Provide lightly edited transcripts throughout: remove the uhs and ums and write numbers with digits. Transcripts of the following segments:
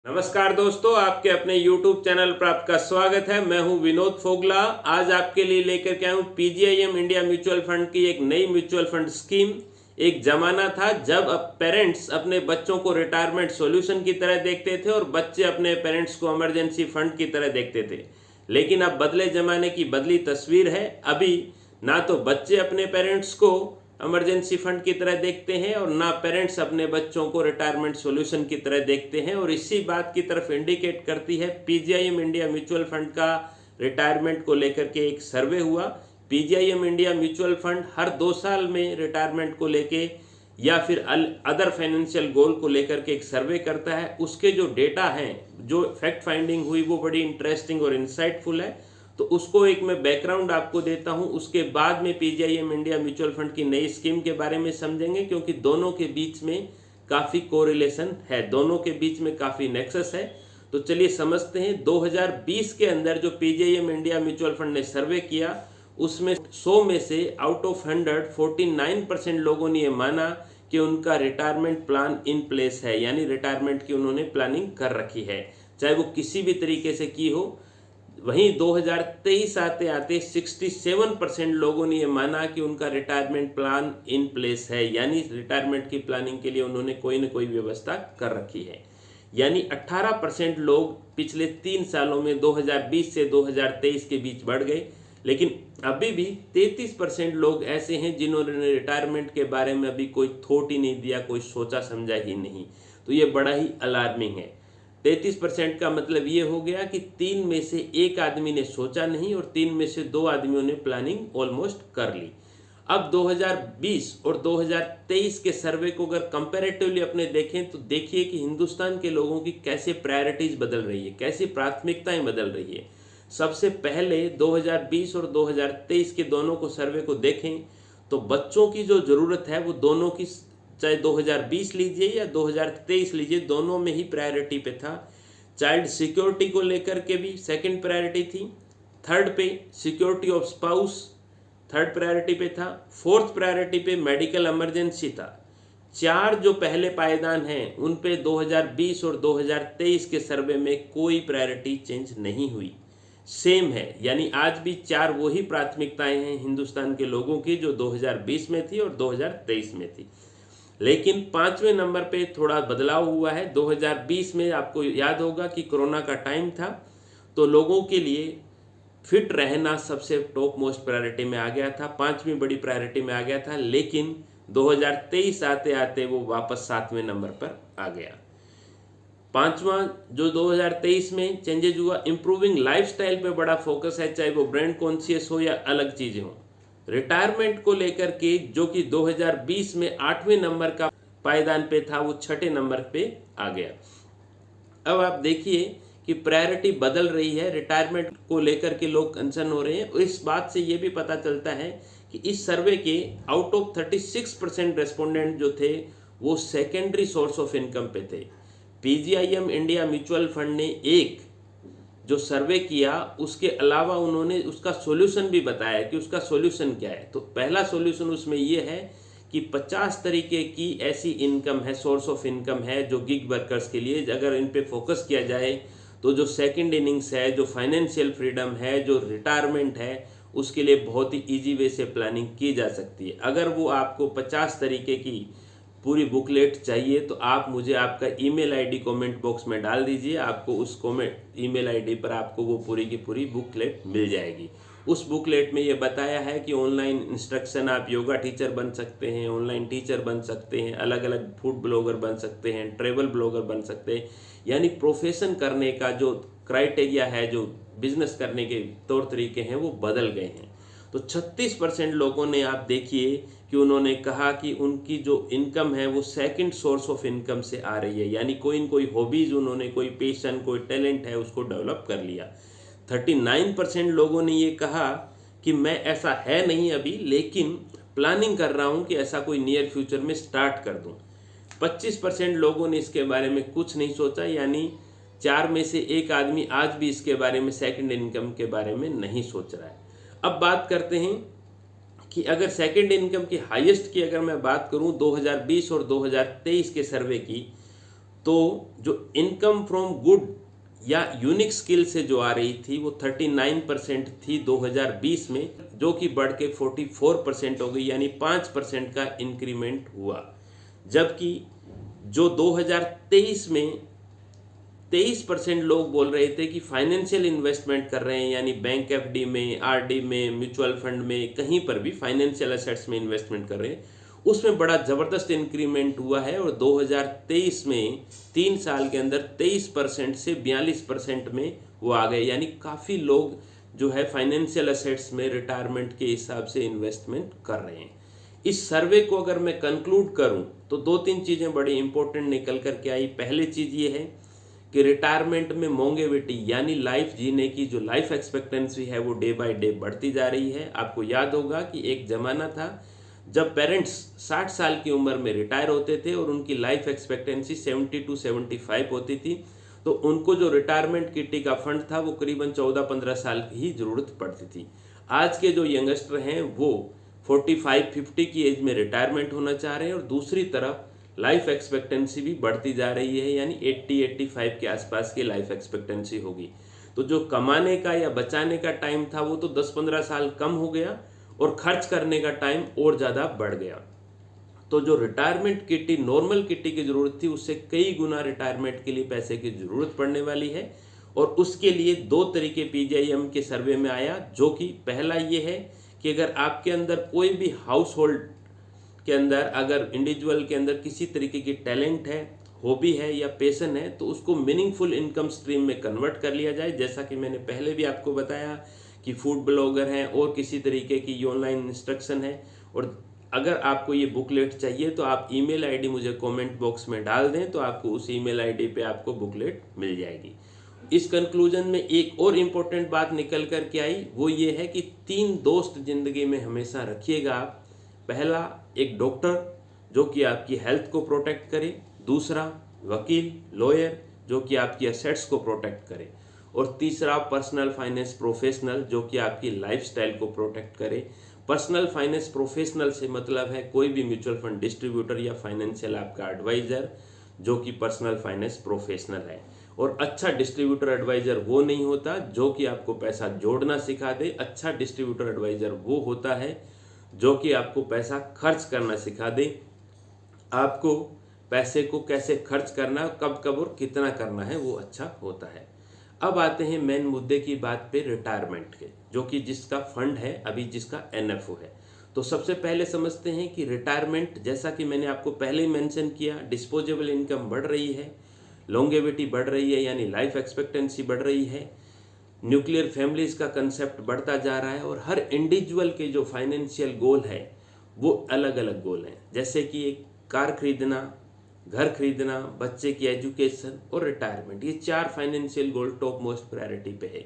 नमस्कार दोस्तों, आपके अपने YouTube चैनल पर आपका स्वागत है। मैं हूं विनोद फोगला। आज आपके लिए लेकर के आया हूं PGIM इंडिया म्यूचुअल फंड की एक नई म्यूचुअल फंड स्कीम। एक जमाना था जब अब पेरेंट्स अपने बच्चों को रिटायरमेंट सॉल्यूशन की तरह देखते थे और बच्चे अपने पेरेंट्स को इमरजेंसी फंड की तरह देखते थे। लेकिन अब बदले जमाने की बदली तस्वीर है। अभी ना तो बच्चे अपने पेरेंट्स को इमरजेंसी फंड की तरह देखते हैं और ना पेरेंट्स अपने बच्चों को रिटायरमेंट सॉल्यूशन की तरह देखते हैं। और इसी बात की तरफ इंडिकेट करती है PGIM इंडिया म्यूचुअल फंड का रिटायरमेंट को लेकर के एक सर्वे हुआ। PGIM इंडिया म्यूचुअल फंड हर 2 साल में रिटायरमेंट को लेके या फिर अदर फाइनेंशियल गोल को लेकर के एक सर्वे करता है। उसके जो डेटा हैं, जो फैक्ट फाइंडिंग हुई, वो बड़ी इंटरेस्टिंग और इंसाइटफुल है। तो उसको एक मैं बैकग्राउंड आपको देता हूं। उसके बाद में PGIM इंडिया म्यूचुअल फंड की नई स्कीम के बारे में समझेंगे, क्योंकि दोनों के बीच में काफ़ी कोरिलेशन है, दोनों के बीच में काफ़ी नेक्सस है। तो चलिए समझते हैं। 2020 के अंदर जो PGIM इंडिया म्यूचुअल फंड ने सर्वे किया, उसमें 100 में से आउट ऑफ 100 49% लोगों ने ये माना कि उनका रिटायरमेंट प्लान इन प्लेस है, यानी रिटायरमेंट की उन्होंने प्लानिंग कर रखी है, चाहे वो किसी भी तरीके से की हो। वहीं 2023 आते आते 67% लोगों ने ये माना कि उनका रिटायरमेंट प्लान इन प्लेस है, यानी रिटायरमेंट की प्लानिंग के लिए उन्होंने कोई ना कोई व्यवस्था कर रखी है। यानी 18% लोग पिछले 3 सालों में 2020 से 2023 के बीच बढ़ गए। लेकिन अभी भी 33% लोग ऐसे हैं जिन्होंने रिटायरमेंट के बारे में अभी कोई थॉट ही नहीं दिया, कोई सोचा समझा ही नहीं। तो ये बड़ा ही अलार्मिंग है। 33% का मतलब ये हो गया कि 3 में से 1 आदमी ने सोचा नहीं और 3 में से 2 आदमियों ने प्लानिंग ऑलमोस्ट कर ली। अब 2020 और 2023 के सर्वे को अगर कंपैरेटिवली अपने देखें तो देखिए कि हिंदुस्तान के लोगों की कैसे प्रायोरिटीज बदल रही है, कैसी प्राथमिकताएं बदल रही है। सबसे पहले 2020 और 2023 के दोनों को सर्वे को देखें तो बच्चों की जो ज़रूरत है वो दोनों की, चाहे 2020 लीजिए या 2023 लीजिए, दोनों में ही प्रायोरिटी पे था। चाइल्ड सिक्योरिटी को लेकर के भी सेकंड प्रायोरिटी थी। थर्ड पे security of spouse third priority पे था। फोर्थ प्रायोरिटी पे मेडिकल इमरजेंसी था। 4 जो पहले पायदान हैं उन पे 2020 और 2023 के सर्वे में कोई प्रायोरिटी चेंज नहीं हुई, सेम है। यानी आज भी 4 वही प्राथमिकताएं हैं हिंदुस्तान के लोगों की जो 2020 में थी और 2023 में थी। लेकिन 5वें नंबर पे थोड़ा बदलाव हुआ है। 2020 में आपको याद होगा कि कोरोना का टाइम था, तो लोगों के लिए फिट रहना सबसे टॉप मोस्ट प्रायोरिटी में आ गया था, 5वीं बड़ी प्रायोरिटी में आ गया था। लेकिन 2023 आते आते वो वापस 7वें नंबर पर आ गया। 5वां जो 2023 में चेंजेज हुआ, इम्प्रूविंग लाइफस्टाइल पे बड़ा फोकस है, चाहे वो ब्रांड कॉन्शियस हो या अलग चीज़ें हो। रिटायरमेंट को लेकर के जो कि 2020 में 8वें नंबर का पायदान पे था, वो 6ठे नंबर पे आ गया। अब आप देखिए कि प्रायोरिटी बदल रही है, रिटायरमेंट को लेकर के लोग कंसर्न हो रहे हैं। और इस बात से ये भी पता चलता है कि इस सर्वे के आउट ऑफ 36% रेस्पोंडेंट जो थे वो सेकेंडरी सोर्स ऑफ इनकम पे थे। PGIM इंडिया म्यूचुअल फंड ने एक जो सर्वे किया, उसके अलावा उन्होंने उसका सॉल्यूशन भी बताया कि उसका सॉल्यूशन क्या है। तो पहला सॉल्यूशन उसमें ये है कि 50 तरीके की ऐसी इनकम है, सोर्स ऑफ इनकम है जो गिग वर्कर्स के लिए, अगर इन पे फोकस किया जाए तो जो सेकंड इनिंग्स है, जो फाइनेंशियल फ्रीडम है, जो रिटायरमेंट है, उसके लिए बहुत ही ईजी वे से प्लानिंग की जा सकती है। अगर वो आपको 50 तरीके की पूरी बुकलेट चाहिए तो आप मुझे आपका ईमेल आईडी कमेंट बॉक्स में डाल दीजिए। आपको उस कमेंट ईमेल आईडी पर आपको वो पूरी की पूरी बुकलेट मिल जाएगी। उस बुकलेट में ये बताया है कि ऑनलाइन इंस्ट्रक्शन, आप योगा टीचर बन सकते हैं, ऑनलाइन टीचर बन सकते हैं, अलग अलग फूड ब्लॉगर बन सकते हैं, ट्रेवल ब्लॉगर बन सकते हैं। यानी प्रोफेशन करने का जो क्राइटेरिया है, जो बिजनेस करने के तौर तरीके हैं, वो बदल गए हैं। तो 36% लोगों ने, आप देखिए कि उन्होंने कहा कि उनकी जो इनकम है वो सेकंड सोर्स ऑफ इनकम से आ रही है, यानी कोई न कोई हॉबीज़, उन्होंने कोई पैशन, कोई टैलेंट है उसको डेवलप कर लिया। 39% लोगों ने ये कहा कि मैं, ऐसा है नहीं अभी, लेकिन प्लानिंग कर रहा हूँ कि ऐसा कोई नियर फ्यूचर में स्टार्ट कर दूँ। 25% लोगों ने इसके बारे में कुछ नहीं सोचा, यानी 4 में से 1 आदमी आज भी इसके बारे में, सेकंड इनकम के बारे में नहीं सोच रहा है। अब बात करते हैं कि अगर सेकंड इनकम की हाईएस्ट की अगर मैं बात करूं 2020 और 2023 के सर्वे की, तो जो इनकम फ्रॉम गुड या यूनिक स्किल से जो आ रही थी वो 39% थी 2020 में, जो कि बढ़ के 44% हो गई, यानी 5% का इंक्रीमेंट हुआ। जबकि जो 2023 में 23% लोग बोल रहे थे कि फाइनेंशियल इन्वेस्टमेंट कर रहे हैं, यानी बैंक एफडी में, आरडी में, म्यूचुअल फंड में, कहीं पर भी फाइनेंशियल एसेट्स में इन्वेस्टमेंट कर रहे हैं, उसमें बड़ा ज़बरदस्त इंक्रीमेंट हुआ है। और 2023 में 3 साल के अंदर 23% से 42% में वो आ गए, यानी काफ़ी लोग जो है फाइनेंशियल एसेट्स में रिटायरमेंट के हिसाब से इन्वेस्टमेंट कर रहे हैं। इस सर्वे को अगर मैं कंक्लूड करूं तो 2-3 चीज़ें बड़ी इंपॉर्टेंट निकल कर के आई। पहली चीज़ ये है कि रिटायरमेंट में मोंगेविटी यानी लाइफ जीने की जो लाइफ एक्सपेक्टेंसी है वो डे बाय डे बढ़ती जा रही है। आपको याद होगा कि एक ज़माना था जब पेरेंट्स 60 साल की उम्र में रिटायर होते थे और उनकी लाइफ एक्सपेक्टेंसी 70 to 75 होती थी, तो उनको जो रिटायरमेंट किटी का फंड था वो करीबन 14-15 साल की ही ज़रूरत पड़ती थी। आज के जो यंगस्टर हैं वो 45-50 की एज में रिटायरमेंट होना चाह रहे हैं, और दूसरी तरफ लाइफ एक्सपेक्टेंसी भी बढ़ती जा रही है, यानी 80-85 के आसपास की लाइफ एक्सपेक्टेंसी होगी। तो जो कमाने का या बचाने का टाइम था वो तो 10-15 साल कम हो गया, और खर्च करने का टाइम और ज़्यादा बढ़ गया। तो जो रिटायरमेंट किटी, नॉर्मल किटी की ज़रूरत थी, उससे कई गुना रिटायरमेंट के लिए पैसे की ज़रूरत पड़ने वाली है। और उसके लिए 2 तरीके पीजीआईएम के सर्वे में आया, जो कि पहला ये है कि अगर आपके अंदर कोई भी हाउस होल्ड के अंदर, अगर इंडिविजुअल के अंदर किसी तरीके की टैलेंट है, हॉबी है या पैशन है, तो उसको मीनिंगफुल इनकम स्ट्रीम में कन्वर्ट कर लिया जाए। जैसा कि मैंने पहले भी आपको बताया कि फूड ब्लॉगर हैं और किसी तरीके की ऑनलाइन इंस्ट्रक्शन है। और अगर आपको ये बुकलेट चाहिए तो आप ईमेल आईडी मुझे कमेंट बॉक्स में डाल दें, तो आपको उस ईमेल आईडी पे आपको बुकलेट मिल जाएगी। इस कंक्लूजन में एक और इम्पोर्टेंट बात निकल कर के आई, वो ये है कि 3 दोस्त जिंदगी में हमेशा रखिएगा आप। पहला, एक डॉक्टर जो कि आपकी हेल्थ को प्रोटेक्ट करे। दूसरा, वकील, लॉयर जो कि आपकी एसेट्स को प्रोटेक्ट करे। और तीसरा, पर्सनल फाइनेंस प्रोफेशनल जो कि आपकी लाइफस्टाइल को प्रोटेक्ट करे। पर्सनल फाइनेंस प्रोफेशनल से मतलब है कोई भी म्यूचुअल फंड डिस्ट्रीब्यूटर या फाइनेंशियल आपका एडवाइजर जो कि पर्सनल फाइनेंस प्रोफेशनल है। और अच्छा डिस्ट्रीब्यूटर एडवाइजर वो नहीं होता जो कि आपको पैसा जोड़ना सिखा दे। अच्छा डिस्ट्रीब्यूटर एडवाइजर वो होता है जो कि आपको पैसा खर्च करना सिखा दे, आपको पैसे को कैसे खर्च करना, कब कब और कितना करना है, वो अच्छा होता है। अब आते हैं मेन मुद्दे की बात पे, रिटायरमेंट के, जो कि जिसका फंड है अभी, जिसका एनएफओ है। तो सबसे पहले समझते हैं कि रिटायरमेंट, जैसा कि मैंने आपको पहले ही मेंशन किया, डिस्पोजेबल इनकम बढ़ रही है, लॉन्गेविटी बढ़ रही है यानी लाइफ एक्सपेक्टेंसी बढ़ रही है, न्यूक्लियर फैमिलीज का कंसेप्ट बढ़ता जा रहा है, और हर इंडिविजुअल के जो फाइनेंशियल गोल है वो अलग अलग गोल हैं। जैसे कि एक कार खरीदना, घर खरीदना, बच्चे की एजुकेशन और रिटायरमेंट, ये 4 financial goal top most priority पे है।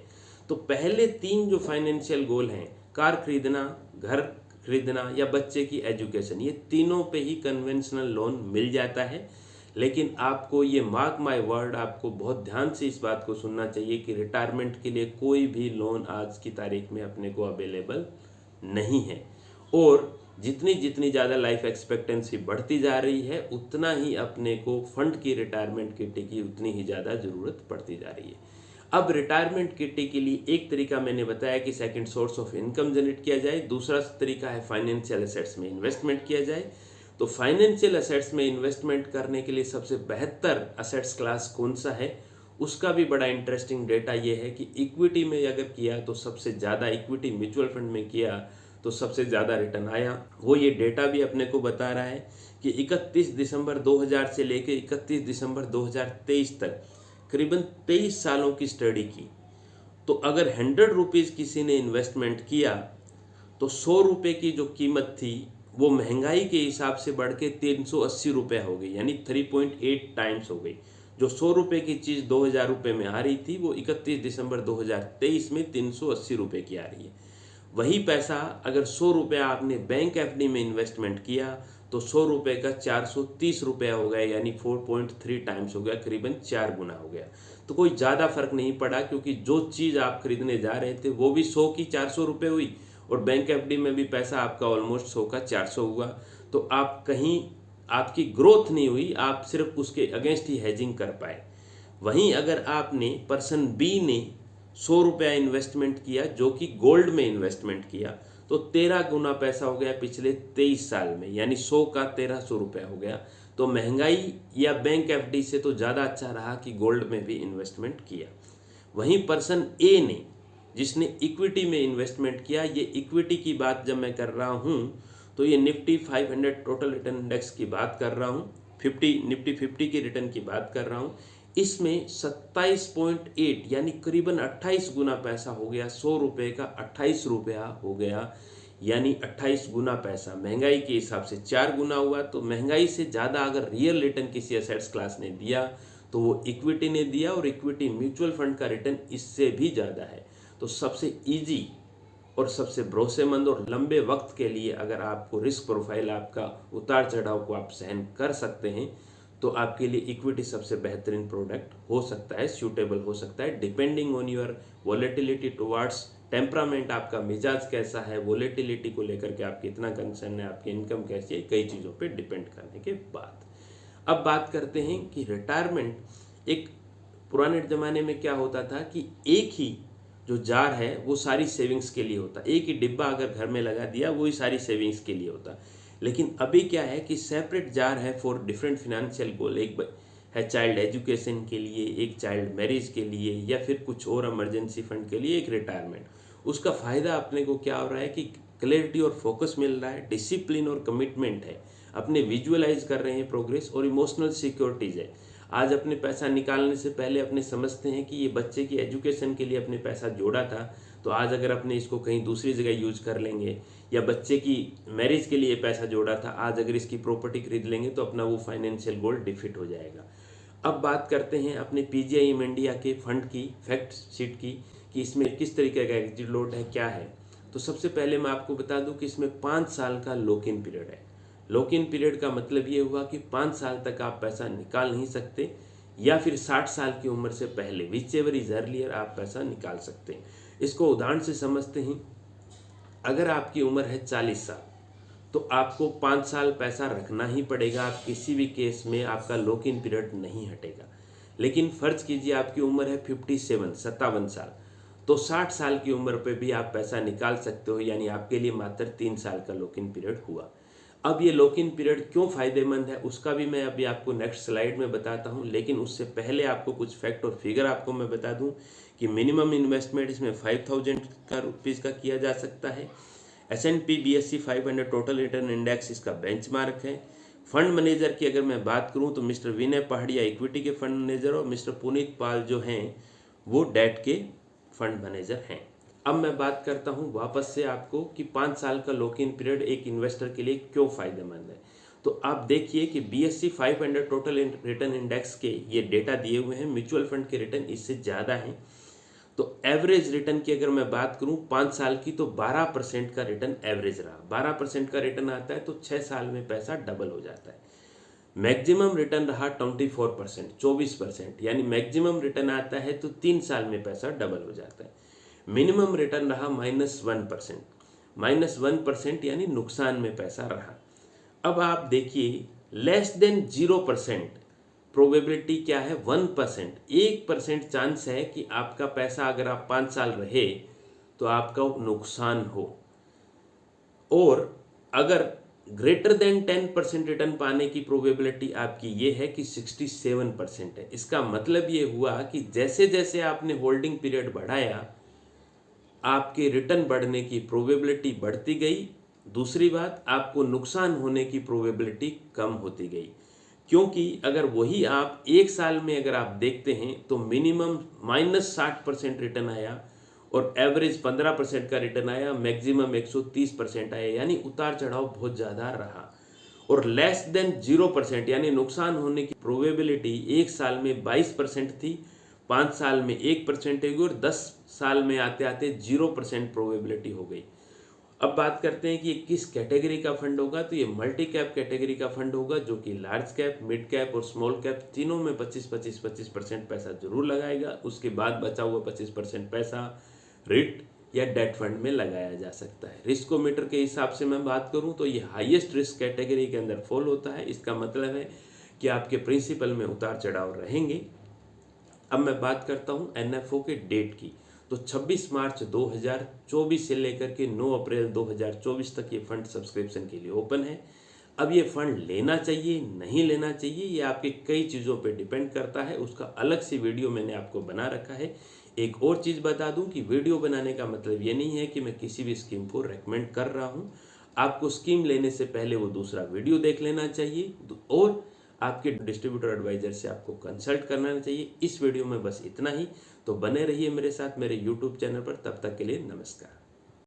तो पहले 3 जो फाइनेंशियल गोल हैं, कार खरीदना, घर खरीदना या बच्चे की एजुकेशन, ये तीनों पे ही कन्वेंशनल लोन मिल जाता है। लेकिन आपको ये मार्क माय वर्ड, आपको बहुत ध्यान से इस बात को सुनना चाहिए कि रिटायरमेंट के लिए कोई भी लोन आज की तारीख में अपने को अवेलेबल नहीं है। और जितनी जितनी ज़्यादा लाइफ एक्सपेक्टेंसी बढ़ती जा रही है, उतना ही अपने को फंड की, रिटायरमेंट किटी की उतनी ही ज़्यादा ज़रूरत पड़ती जा रही है। अब रिटायरमेंट किटी के लिए एक तरीका मैंने बताया कि second source of income generate किया जाए। दूसरा तरीका है फाइनेंशियल एसेट्स में इन्वेस्टमेंट किया जाए। तो फाइनेंशियल एसेट्स में इन्वेस्टमेंट करने के लिए सबसे बेहतर एसेट्स क्लास कौन सा है, उसका भी बड़ा इंटरेस्टिंग डेटा ये है कि इक्विटी में अगर किया तो सबसे ज़्यादा, इक्विटी म्यूचुअल फंड में किया तो सबसे ज़्यादा रिटर्न आया। वो ये डेटा भी अपने को बता रहा है कि 31 दिसंबर 2000 से लेकर 31 दिसंबर 2023 तक करीबन 23 सालों की स्टडी की, तो अगर 100 रुपीज़ किसी ने इन्वेस्टमेंट किया तो 100 रुपये की जो कीमत थी वो महंगाई के हिसाब से बढ़ के 380 रुपये हो गई, यानी 3.8 टाइम्स हो गई। जो 100 रुपये की चीज़ 2000 रुपये में आ रही थी वो 31 दिसंबर 2023 में 380 रुपये की आ रही है। वही पैसा अगर 100 रुपये आपने बैंक एफडी में इन्वेस्टमेंट किया तो 100 रुपये का 430 रुपया हो गया, यानी 4.3 टाइम्स हो गया, करीबन 4 गुना हो गया। तो कोई ज़्यादा फर्क नहीं पड़ा, क्योंकि जो चीज़ आप खरीदने जा रहे थे वो भी 100 की 400 रुपये हुई, और बैंक एफडी में भी पैसा आपका ऑलमोस्ट 100 का 400 हुआ। तो आप कहीं आपकी ग्रोथ नहीं हुई, आप सिर्फ उसके अगेंस्ट ही हेजिंग कर पाए। वहीं अगर आपने पर्सन बी ने 100 रुपया इन्वेस्टमेंट किया जो कि गोल्ड में इन्वेस्टमेंट किया, तो 13 गुना पैसा हो गया पिछले 23 साल में, यानी 100 का 1300 रुपया हो गया। तो महंगाई या बैंक एफडी से तो ज़्यादा अच्छा रहा कि गोल्ड में भी इन्वेस्टमेंट किया। वहीं पर्सन ए ने, जिसने इक्विटी में इन्वेस्टमेंट किया, ये इक्विटी की बात जब मैं कर रहा हूँ तो ये निफ्टी 500 टोटल रिटर्न इंडेक्स की बात कर रहा हूँ, निफ्टी 50 की रिटर्न की बात कर रहा हूँ। इसमें 27.8 यानी करीबन 28 गुना पैसा हो गया। 100 रुपये का 28 रुपया हो गया, यानी 28 गुना पैसा। महंगाई के हिसाब से 4 गुना हुआ। तो महंगाई से ज़्यादा अगर रियल रिटर्न किसी एसेट्स क्लास ने दिया तो वो इक्विटी ने दिया, और इक्विटी म्यूचुअल फंड का रिटर्न इससे भी ज़्यादा है। तो सबसे ईजी और सबसे भरोसेमंद और लंबे वक्त के लिए अगर आपको रिस्क प्रोफाइल आपका उतार चढ़ाव को आप सहन कर सकते हैं तो आपके लिए इक्विटी सबसे बेहतरीन प्रोडक्ट हो सकता है, सूटेबल हो सकता है, depending on your volatility towards temperament. आपका मिजाज कैसा है, वॉलेटिलिटी को लेकर के आप कितना कंसर्न है, आपकी इनकम कैसी है, कई चीज़ों पे डिपेंड करने के बाद अब बात करते हैं कि रिटायरमेंट। एक पुराने ज़माने में क्या होता था कि एक ही जो जार है वो सारी सेविंग्स के लिए होता, एक ही डिब्बा अगर घर में लगा दिया वही सारी सेविंग्स के लिए होता। लेकिन अभी क्या है कि सेपरेट जार है फॉर डिफरेंट फिनेंशियल गोल। एक है चाइल्ड एजुकेशन के लिए, एक चाइल्ड मैरिज के लिए, या फिर कुछ और इमरजेंसी फंड के लिए, एक रिटायरमेंट। उसका फ़ायदा अपने को क्या हो रहा है कि क्लैरिटी और फोकस मिल रहा है, डिसिप्लिन और कमिटमेंट है, अपने विजुअलाइज कर रहे हैं प्रोग्रेस, और इमोशनल सिक्योरिटीज़ है। आज अपने पैसा निकालने से पहले अपने समझते हैं कि ये बच्चे की एजुकेशन के लिए अपने पैसा जोड़ा था, तो आज अगर अपने इसको कहीं दूसरी जगह यूज कर लेंगे, या बच्चे की मैरिज के लिए पैसा जोड़ा था, आज अगर इसकी प्रॉपर्टी खरीद लेंगे तो अपना वो फाइनेंशियल गोल डिफिट हो जाएगा। अब बात करते हैं अपने पीजीआईएम इंडिया के फंड की फैक्ट शीट की, कि इसमें किस तरीके का एग्जिट लोड है, क्या है। तो सबसे पहले मैं आपको बता दूं कि इसमें 5 साल का लॉक इन पीरियड है। लॉक इन पीरियड का मतलब ये हुआ कि 5 साल तक आप पैसा निकाल नहीं सकते, या फिर 60 साल की उम्र से पहले, विच एवर इज अर्लियर, आप पैसा निकाल सकते हैं। इसको उदाहरण से समझते हैं। अगर आपकी उम्र है 40 साल तो आपको 5 साल पैसा रखना ही पड़ेगा, आप किसी भी केस में आपका लॉक इन पीरियड नहीं हटेगा। लेकिन फर्ज कीजिए आपकी उम्र है 57 साल, तो 60 साल की उम्र पे भी आप पैसा निकाल सकते हो, यानी आपके लिए मात्र 3 साल का लॉक इन पीरियड हुआ। अब ये लॉक इन पीरियड क्यों फायदेमंद है उसका भी मैं अभी आपको नेक्स्ट स्लाइड में बताता हूँ, लेकिन उससे पहले आपको कुछ फैक्ट और फिगर आपको मैं बता दूँ कि मिनिमम इन्वेस्टमेंट इसमें 5000 का रुपीज़ का किया जा सकता है। S&P BSE 500 total return index इसका बेंचमार्क है। फंड मैनेजर की अगर मैं बात करूं तो मिस्टर विनय पहाड़िया इक्विटी के फंड मैनेजर, और मिस्टर पुनीत पाल जो हैं वो डेट के फंड मैनेजर हैं। अब मैं बात करता हूं वापस से आपको कि 5 साल का लॉक इन पीरियड एक इन्वेस्टर के लिए क्यों फायदेमंद है। तो आप देखिए कि BSE 500 टोटल रिटर्न इंडेक्स के ये डेटा दिए हुए हैं, म्यूचुअल फंड के रिटर्न इससे ज़्यादा हैं। तो एवरेज रिटर्न की अगर मैं बात करूं 5 साल की, तो 12% का रिटर्न एवरेज रहा। 12% का रिटर्न आता है तो 6 साल में पैसा डबल हो जाता है। मैक्सिमम रिटर्न रहा 24%, 24%, यानी मैक्सिमम रिटर्न आता है तो 3 साल में पैसा डबल हो जाता है। मिनिमम रिटर्न रहा -1%, -1% यानी नुकसान में पैसा रहा। अब आप देखिए लेस देन 0% प्रोबेबिलिटी क्या है, 1%, 1% चांस है कि आपका पैसा अगर आप 5 साल रहे तो आपका नुकसान हो, और अगर ग्रेटर देन 10% रिटर्न पाने की प्रोबेबिलिटी आपकी ये है कि 67% है। इसका मतलब ये हुआ कि जैसे जैसे आपने होल्डिंग पीरियड बढ़ाया आपके रिटर्न बढ़ने की प्रोबेबिलिटी बढ़ती गई। दूसरी बात, आपको नुकसान होने की प्रोबेबिलिटी कम होती गई, क्योंकि अगर वही आप 1 साल में अगर आप देखते हैं तो मिनिमम -60% रिटर्न आया और एवरेज 15% का रिटर्न आया, मैक्सिमम 130% आया, यानी उतार चढ़ाव बहुत ज़्यादा रहा। और लेस देन 0% यानी नुकसान होने की प्रोबेबिलिटी 1 साल में 22% थी, 5 साल में 1% होगी, और 10 साल में आते आते 0% प्रोबेबिलिटी हो गई। अब बात करते हैं कि किस कैटेगरी का फंड होगा। तो ये मल्टी कैप कैटेगरी का फंड होगा, जो कि लार्ज कैप, मिड कैप और स्मॉल कैप तीनों में 25% पैसा जरूर लगाएगा। उसके बाद बचा हुआ 25% पैसा रिट या डेट फंड में लगाया जा सकता है। रिस्कोमीटर के हिसाब से मैं बात करूं तो ये हाईएस्ट रिस्क कैटेगरी के अंदर फॉल होता है। इसका मतलब है कि आपके प्रिंसिपल में उतार चढ़ाव रहेंगे। अब मैं बात करता हूं एनएफओ के डेट की। तो 26 मार्च 2024 से लेकर के 9 अप्रैल 2024 तक ये फंड सब्सक्रिप्शन के लिए ओपन है। अब ये फंड लेना चाहिए नहीं लेना चाहिए ये आपके कई चीज़ों पे डिपेंड करता है, उसका अलग से वीडियो मैंने आपको बना रखा है। एक और चीज़ बता दूं कि वीडियो बनाने का मतलब ये नहीं है कि मैं किसी भी स्कीम को रेकमेंड कर रहा हूं। आपको स्कीम लेने से पहले वो दूसरा वीडियो देख लेना चाहिए और आपके डिस्ट्रीब्यूटर एडवाइजर से आपको कंसल्ट करना चाहिए। इस वीडियो में बस इतना ही। तो बने रहिए मेरे साथ मेरे यूट्यूब चैनल पर। तब तक के लिए नमस्कार।